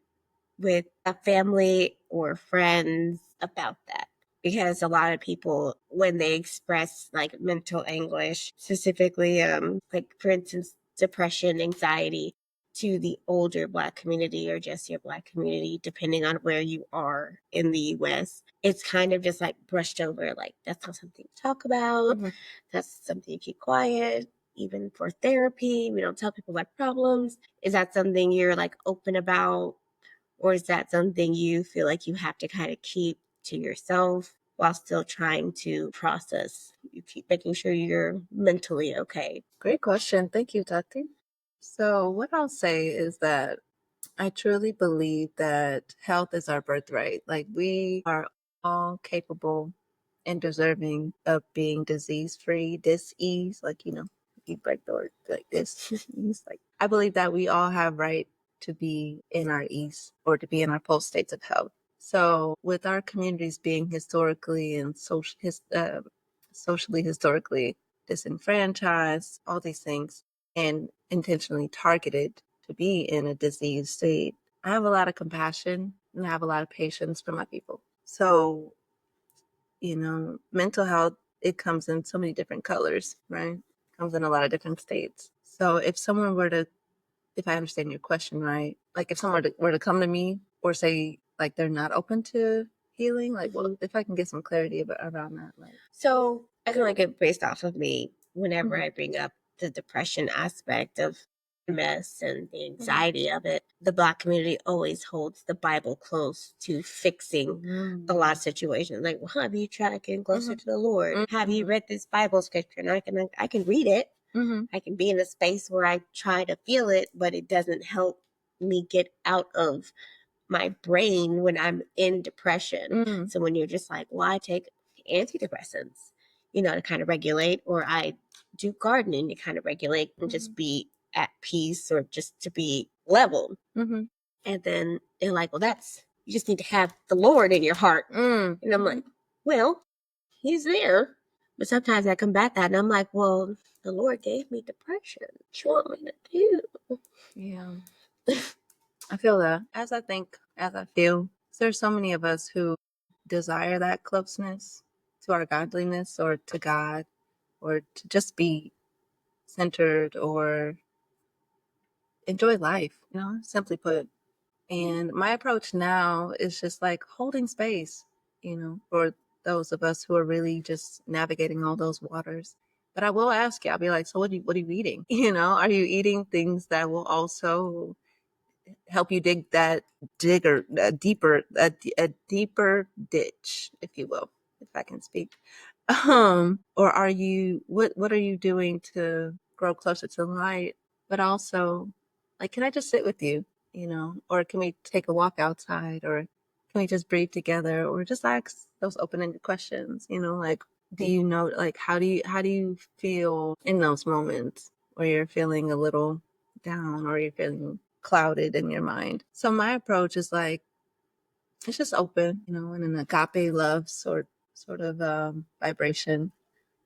with a family or friends about that? Because a lot of people, when they express like mental anguish, specifically, like for instance, depression, anxiety, to the older Black community or just your Black community, depending on where you are in the U.S., it's kind of just like brushed over. Like, that's not something to talk about. That's something you keep quiet. Even for therapy, we don't tell people about problems. Is that something you're like open about? Or is that something you feel like you have to kind of keep to yourself while still trying to process? You keep making sure you're mentally okay. Great question. Thank you, Tati. So what I'll say is that I truly believe that health is our birthright. Like, we are all capable and deserving of being disease-free, dis-ease. Like, if you break the word like this, like, I believe that we all have right to be in our ease or to be in our post states of health. So with our communities being historically and socially historically disenfranchised, all these things, and intentionally targeted to be in a diseased state. I have a lot of compassion and I have a lot of patience for my people. So, mental health, it comes in so many different colors, right? It comes in a lot of different states. So if I understand your question right, like if someone were to come to me or say like they're not open to healing, like if I can get some clarity around that. So I can like it based off of me whenever I bring up the depression aspect of MS and the anxiety of it. The Black community always holds the Bible close to fixing a lot of situations. Like, well, have you tried getting closer to the Lord? Have you read this Bible scripture? And I can read it. I can be in a space where I try to feel it, but it doesn't help me get out of my brain when I'm in depression. So when you're just like, well, I take antidepressants, to kind of regulate, or I do gardening to kind of regulate and just be at peace or just to be level. And then they're like, well, you just need to have the Lord in your heart. And I'm like, well, he's there. But sometimes I combat that and I'm like, well, the Lord gave me depression. What you want me to do? Yeah. I feel that. As I feel, there's so many of us who desire that closeness to our godliness or to God or to just be centered or enjoy life, simply put. And my approach now is just like holding space, for those of us who are really just navigating all those waters. But I will ask you, I'll be like, so what are you eating? Are you eating things that will also help you dig a deeper ditch, if you will, if I can speak? Or are you, what are you doing to grow closer to the light? But also, like, can I just sit with you, or can we take a walk outside, or can we just breathe together, or just ask those open-ended questions, like, do you know, like, how do you feel in those moments where you're feeling a little down or you're feeling clouded in your mind? So my approach is like, it's just open, in an agape love sort of vibration.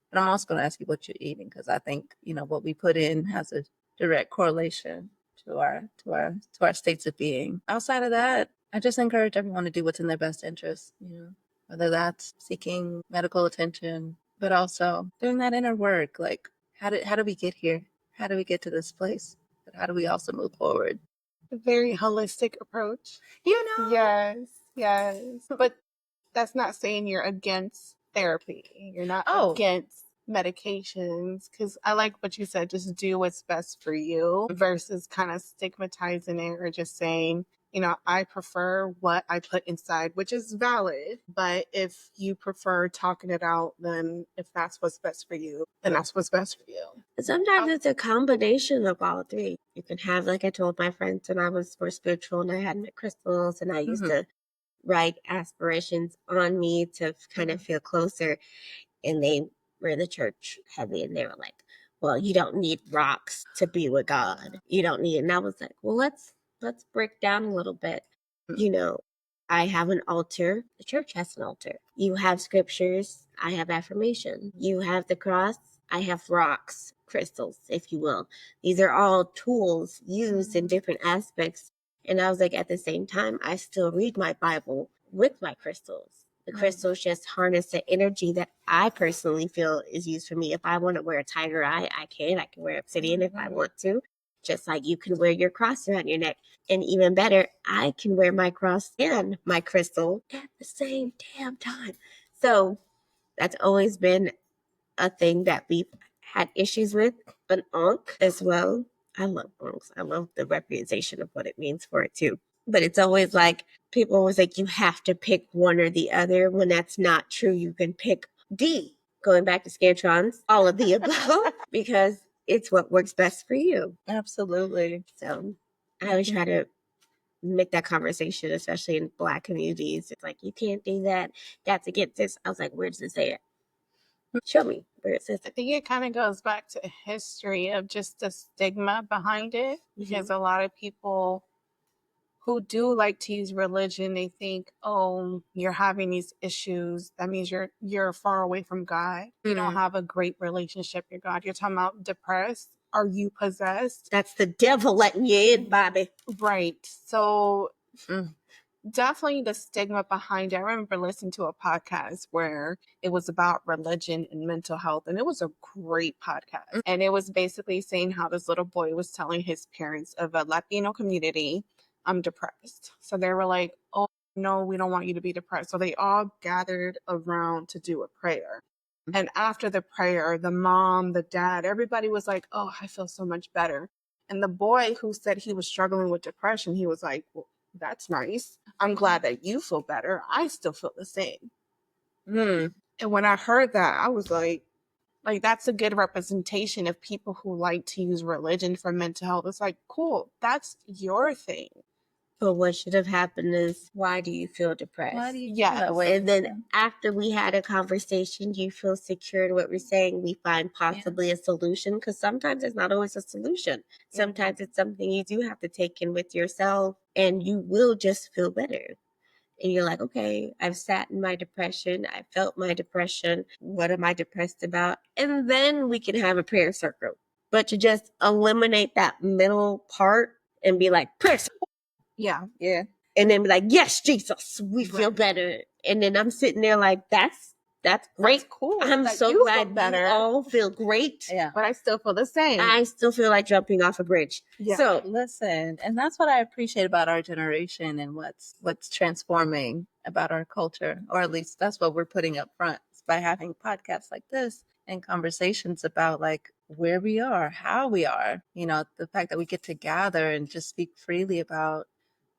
But I'm also going to ask you what you're eating, because I think, what we put in has a direct correlation to our states of being. Outside of that, I just encourage everyone to do what's in their best interest, whether that's seeking medical attention, but also doing that inner work. Like, how do we get here? How do we get to this place? But how do we also move forward? A very holistic approach. Yes, yes. But that's not saying you're against therapy. You're not against medications, because I like what you said, just do what's best for you versus kind of stigmatizing it or just saying, I prefer what I put inside, which is valid. But if you prefer talking it out, then if that's what's best for you, then that's what's best for you. Sometimes it's a combination of all three. You can have, like I told my friends when I was more spiritual and I had my crystals and I used to write aspirations on me to kind of feel closer. And they were in the church heavy and they were like, well, you don't need rocks to be with God. You don't need it. And I was like, well, let's break down a little bit. I have an altar. The church has an altar. You have scriptures. I have affirmation. You have the cross. I have rocks, crystals, if you will. These are all tools used in different aspects. And I was like, at the same time, I still read my Bible with my crystals. The crystals just harness the energy that I personally feel is used for me. If I want to wear a tiger eye, I can. I can wear obsidian if I want to. Just like you can wear your cross around your neck. And even better, I can wear my cross and my crystal at the same damn time. So that's always been a thing that we've had issues with. An ankh as well. I love ankhs. I love the representation of what it means for it too. But it's always like, people always like, you have to pick one or the other, when that's not true. You can pick D. Going back to Scantrons, all of the above, because it's what works best for you. Absolutely. So I always try to make that conversation, especially in Black communities. It's like, you can't do that. That's against this. I was like, where does it say it? Show me where it says I it. think it kind of goes back to history of just the stigma behind it, because a lot of people who do like to use religion, they think, oh, you're having these issues. That means you're far away from God. You don't have a great relationship with God. You're talking about depressed. Are you possessed? That's the devil letting you in, Bobby. Right. So definitely the stigma behind it. I remember listening to a podcast where it was about religion and mental health, and it was a great podcast. And it was basically saying how this little boy was telling his parents of a Latino community, I'm depressed. So they were like, oh, no, we don't want you to be depressed. So they all gathered around to do a prayer. And after the prayer, the mom, the dad, everybody was like, oh, I feel so much better. And the boy who said he was struggling with depression, he was like, well, that's nice. I'm glad that you feel better. I still feel the same. And when I heard that, I was like, that's a good representation of people who like to use religion for mental health. It's like, cool, that's your thing. But what should have happened is, why do you feel depressed? Why do you Yes. feel that way? And then after we had a conversation, you feel secure in what we're saying, we find possibly a solution, because sometimes it's not always a solution. Sometimes it's something you do have to take in with yourself, and you will just feel better. And you're like, okay, I've sat in my depression. I felt my depression. What am I depressed about? And then we can have a prayer circle. But to just eliminate that middle part and be like, prayer circle. Yeah. Yeah. And then be like, yes, Jesus, we feel Right. better. And then I'm sitting there like, that's great. That's cool. I'm that so you feel glad better. you all feel great. Yeah. But I still feel the same. I still feel like jumping off a bridge. Yeah. So Listen, and that's what I appreciate about our generation and what's transforming about our culture, or at least that's what we're putting up front by having podcasts like this and conversations about like where we are, how we are, you know, the fact that we get to gather and just speak freely about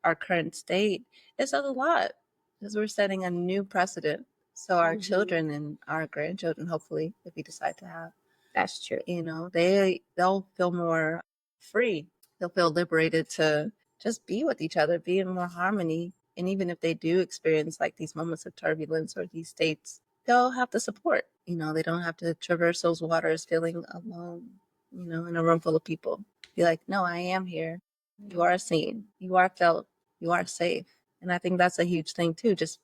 our current state. It says a lot because we're setting a new precedent. So our children and our grandchildren, hopefully, if we decide to have, that's true. you know, they'll feel more free. They'll feel liberated to just be with each other, be in more harmony. And even if they do experience like these moments of turbulence or these states, they'll have the support. You know, they don't have to traverse those waters feeling alone, you know, in a room full of people. Be like, no, I am here. You are seen. You are felt. You are safe. And I think that's a huge thing too, just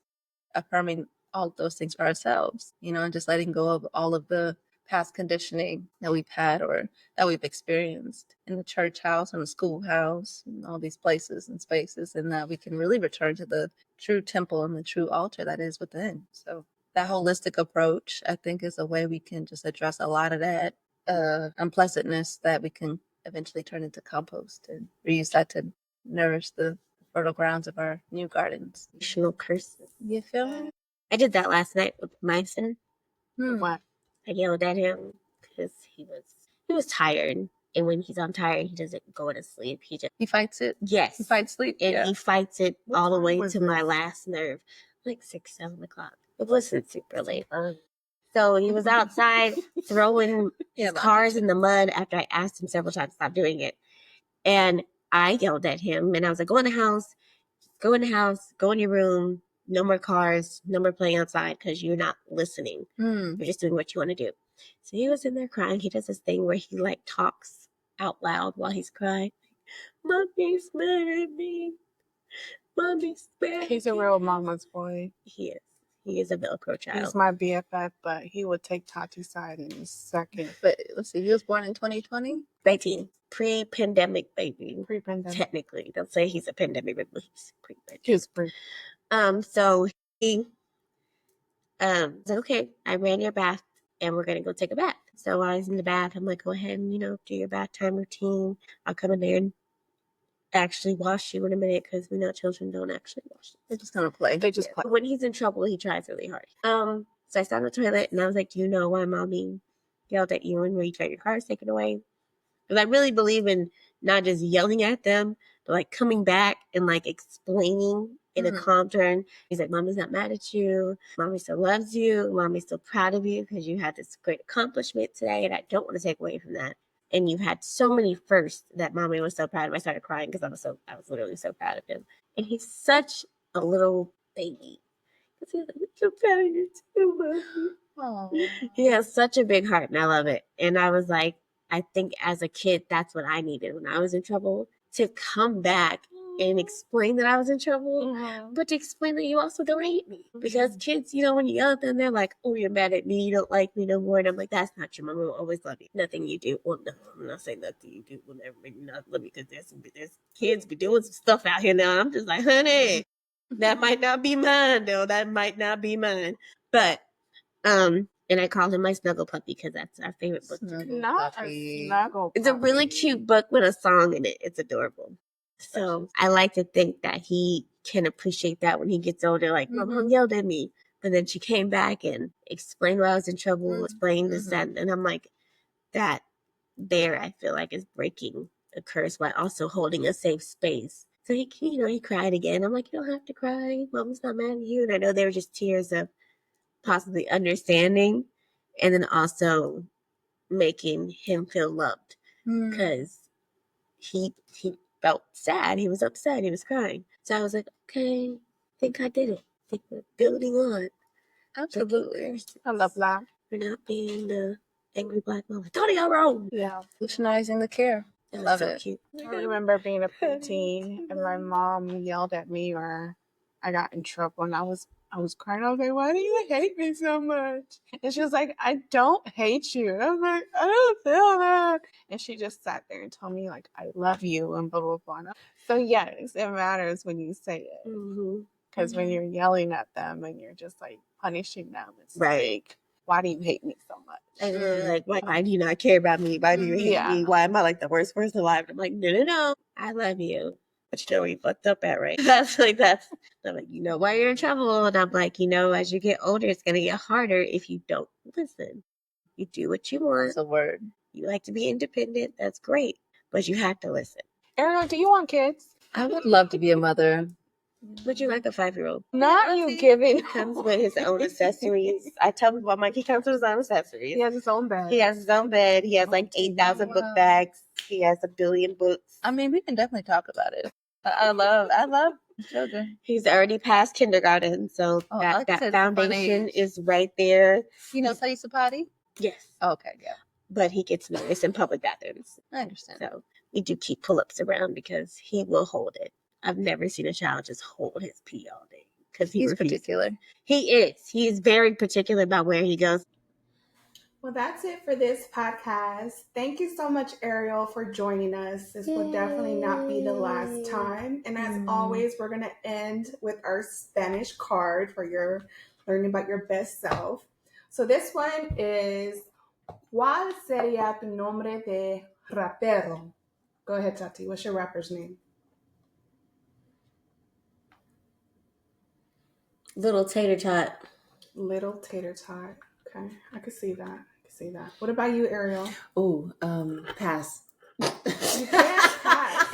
affirming all of those things for ourselves, you know, and just letting go of all of the past conditioning that we've had or that we've experienced in the church house and the schoolhouse and all these places and spaces, and that we can really return to the true temple and the true altar that is within. So that holistic approach, I think, is a way we can just address a lot of that unpleasantness that we can eventually turn into compost and reuse that to nourish the fertile grounds of our new gardens. Additional curses. You feel me? I did that last night with my son. What? I yelled at him because he was tired. And when he's on tired, he doesn't go to sleep. He fights it. Yes. He fights sleep. And he fights it What all the time way was to my this? last nerve. Like 6, 7 o'clock. It wasn't super late. So he was outside throwing his cars in the mud after I asked him several times to stop doing it. And I yelled at him and I was like, go in the house, go in your room. No more cars, no more playing outside because you're not listening. You're just doing what you want to do. So he was in there crying. He does this thing where he like talks out loud while he's crying. Mommy's mad at me. Mommy's mad. He's a real mama's boy. He is. He is a Velcro child. He's my BFF, but he would take Taty's side in a second. But let's see, he was born in 2020? 19. Pre-pandemic baby. Pre-pandemic. Technically. They'll say he's a pandemic baby, but he's pre-pandemic. He was pre. So he said, okay, I ran your bath and we're gonna go take a bath. So while I was in the bath, I'm like, go ahead and, do your bath time routine. I'll come in there and actually wash you in a minute because we know children don't actually wash. They're just gonna play. They just play. When he's in trouble, he tries really hard. So I sat on the toilet and I was like, do you know why mommy yelled at you and where you got your cars taken away? Because I really believe in not just yelling at them, but like coming back and like explaining in a calm tone. He's like, Mommy's not mad at you. Mommy still loves you. Mommy's still proud of you because you had this great accomplishment today, and I don't want to take away from that. And you've had so many firsts that Mommy was so proud of. I started crying because I was literally so proud of him. And he's such a little baby. Because he's like, I'm so proud of you too, Mommy. Oh. He has such a big heart, and I love it. And I was like, I think as a kid, that's what I needed when I was in trouble, to come back and explain that I was in trouble, but to explain that you also don't hate me. Because kids, you know, when you yell at them, they're like, oh, you're mad at me, you don't like me no more. And I'm like, that's not true. My mom will always love you. Nothing you do, well, no, I'm not saying nothing you do will never make me not love you, because there's kids be doing some stuff out here now. I'm just like, honey, that might not be mine, though. That might not be mine. But, and I call him my snuggle puppy because that's our favorite book. Not a snuggle It's a really cute book with a song in it. It's adorable. So I like to think that he can appreciate that when he gets older. Like, Mom yelled at me, but then she came back and explained why I was in trouble, explained this, that, and I'm like, that there, I feel like, is breaking a curse while also holding a safe space. So he, you know, he cried again. I'm like, you don't have to cry. Mom's not mad at you. And I know they were just tears of possibly understanding, and then also making him feel loved, because he felt sad. He was upset. He was crying. So I was like, okay, I think I did it. I think we're building on. Absolutely. I love that. We're not being the angry black mama. Tony, you're wrong. Yeah. Revolutionizing the care. It Love was so it. cute. I remember being a preteen and my mom yelled at me, or I got in trouble, and I was crying. I was like, why do you hate me so much? And she was like, I don't hate you. And I was like, I don't feel that. And she just sat there and told me, like, I love you and blah, blah, blah. So yes, it matters when you say it. Because when you're yelling at them and you're just like punishing them, it's like, why do you hate me so much? And they're like, why do you not care about me? Why do you hate me? Why am I like the worst person alive? And I'm like, no, I love you. But you know where you fucked up at, right? That's. I'm like, you know why you're in trouble. And I'm like, you know, as you get older, it's gonna get harder if you don't listen. You do what you want. It's a word. You like to be independent. That's great. But you have to listen. Ariel, do you want kids? I would love to be a mother. Would you like a 5-year-old? Not you giving. He comes with his own accessories. I tell people, I'm like, he comes with his own accessories. He has his own bed. He has his own bed. He has like 8,000 book bags. He has 1 billion books. I mean, we can definitely talk about it. I love children. He's already past kindergarten, so that foundation is right there. You know, Taty Sapati? Yes. Okay, yeah. But he gets nervous in public bathrooms. I understand. So we do keep pull-ups around because he will hold it. I've never seen a child just hold his pee all day because he's particular. He is. He is very particular about where he goes. Well, that's it for this podcast. Thank you so much, Ariel, for joining us. This will definitely not be the last time. And as always, we're going to end with our Spanish card for your learning about your best self. So this one is, ¿Cuál sería tu nombre de rapero? Go ahead, Taty. What's your rapper's name? Little Tater Tot. Little Tater Tot. Okay, I can see that. What about you, Ariel? Ooh, pass. You can't pass.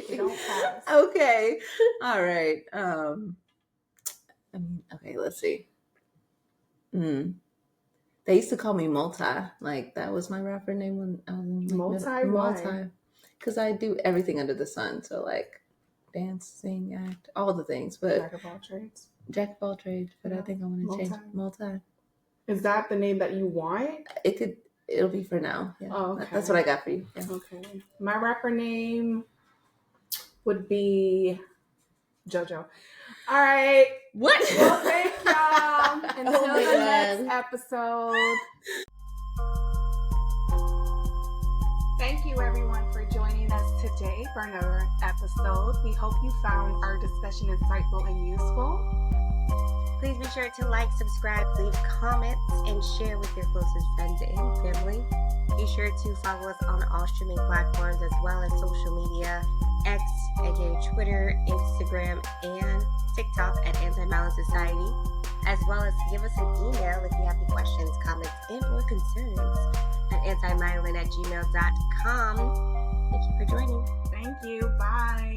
You don't pass. Okay. All right. Okay, let's see. They used to call me Multi. Like, that was my rapper name when I was in Multi. Because I do everything under the sun. So, like, dance, sing, act, all the things. But Jack of all trades. Jack of all trades. But I think I want to change Multi. Is that the name that you want? It'll be for now. Yeah. Oh, okay. That's what I got for you. Yeah. Okay. My rapper name would be JoJo. All right. What? Well, thank y'all. Until the next episode. Thank you, everyone, for joining us today for another episode. We hope you found our discussion insightful and useful. Please be sure to like, subscribe, leave comments, and share with your closest friends and family. Be sure to follow us on all streaming platforms as well as social media, X, aka Twitter, Instagram, and TikTok at Anti-Myelin Society, as well as give us an email if you have any questions, comments, and or concerns at antimyelin@gmail.com. Thank you for joining. Thank you. Bye.